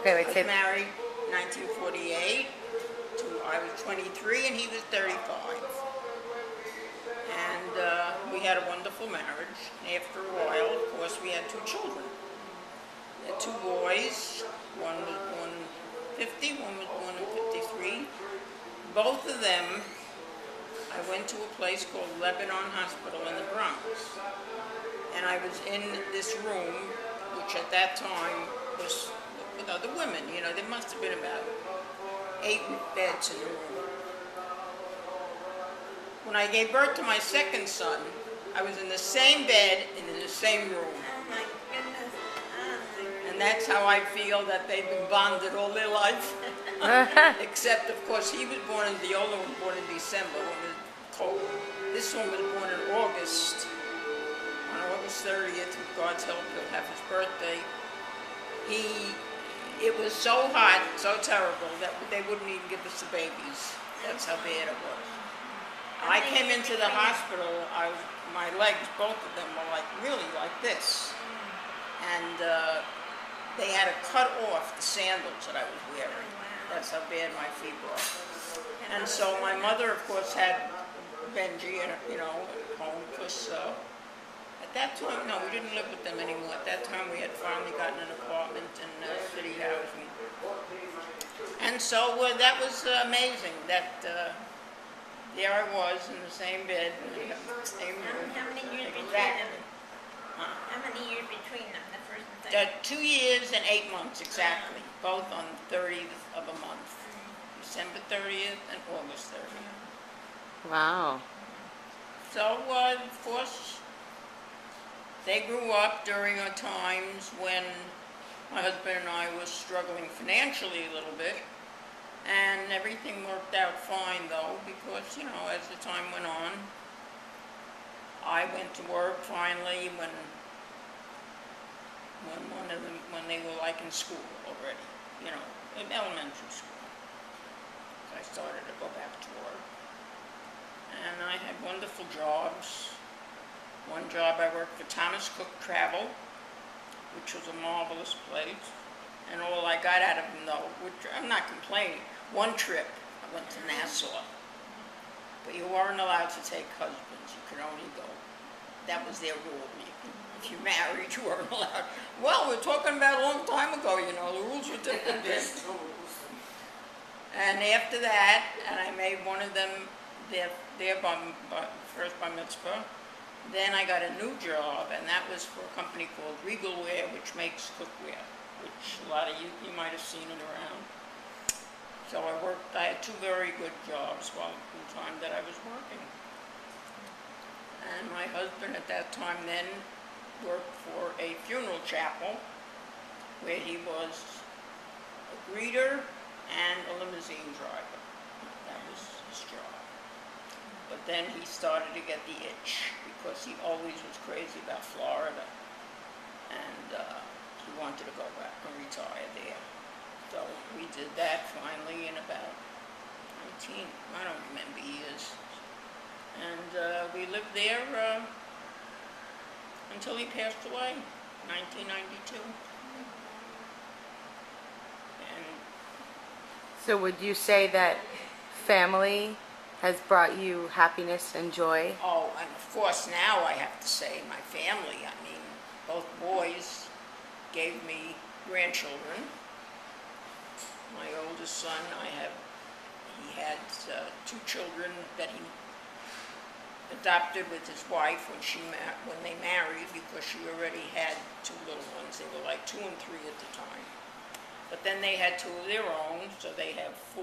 Okay, wait, I say was married 1948 to I was 23 and he was 35. And we had a wonderful marriage. After a while, of course, we had two children. We had two boys. One was born in 50, one was born in 53. Both of them, I went to a place called Lebanon Hospital in the Bronx. And I was in this room, which at that time was with other women. You know, there must have been about 8 beds in the room. When I gave birth to my second son, I was in the same bed and in the same room. Oh my goodness. And that's how I feel that they've been bonded all their life. Except, of course, he was born the older one was born in December when it was cold. This one was born in August. On August 30th, with God's help, he'll have his birthday. It was so hot, so terrible, that they wouldn't even give us the babies. That's how bad it was. I came into the hospital, my legs, both of them, were really like this. And they had to cut off the sandals that I was wearing. That's how bad my feet were. And so my mother, of course, had Benji, at home, because at that time, no, we didn't live with them anymore. At that time, we had finally gotten an apartment in city housing. And so that was amazing that there I was in the same bed, in the same room. How many years between Exactly. them? How many years between them, the first and second? 2 years and 8 months exactly, both on the 30th of a month. December 30th and August 30th. wow. So, of course, they grew up during times when my husband and I were struggling financially a little bit. And everything worked out fine, though, because, as the time went on, I went to work finally when they were in school already, in elementary school. I started to go back to work. And I had wonderful jobs. One job I worked for Thomas Cook Travel, which was a marvelous place. And all I got out of them, though, which I'm not complaining, one trip, I went to Nassau. But you weren't allowed to take husbands. You could only go. That was their rule. If you married, you weren't allowed. Well, we're talking about a long time ago, the rules were different then. And after that, and I made one of them their first bar mitzvah. Then I got a new job, and that was for a company called Regalware, which makes cookware, which a lot of you might have seen it around. So I had 2 very good jobs while the time that I was working. And my husband at that time then worked for a funeral chapel where he was a greeter and a limousine driver. That was his job. But then he started to get the itch because he always was crazy about Florida. And he wanted to go back and retire there. So we did that finally in about I don't remember years. And we lived there until he passed away, 1992. And So would you say that family has brought you happiness and joy? oh, and of course now I have to say my family, both boys gave me grandchildren. My oldest son, he had 2 children that he adopted with his wife when they married, because she already had 2 little ones. They were 2 and 3 at the time. But then they had 2 of their own, so they have 4.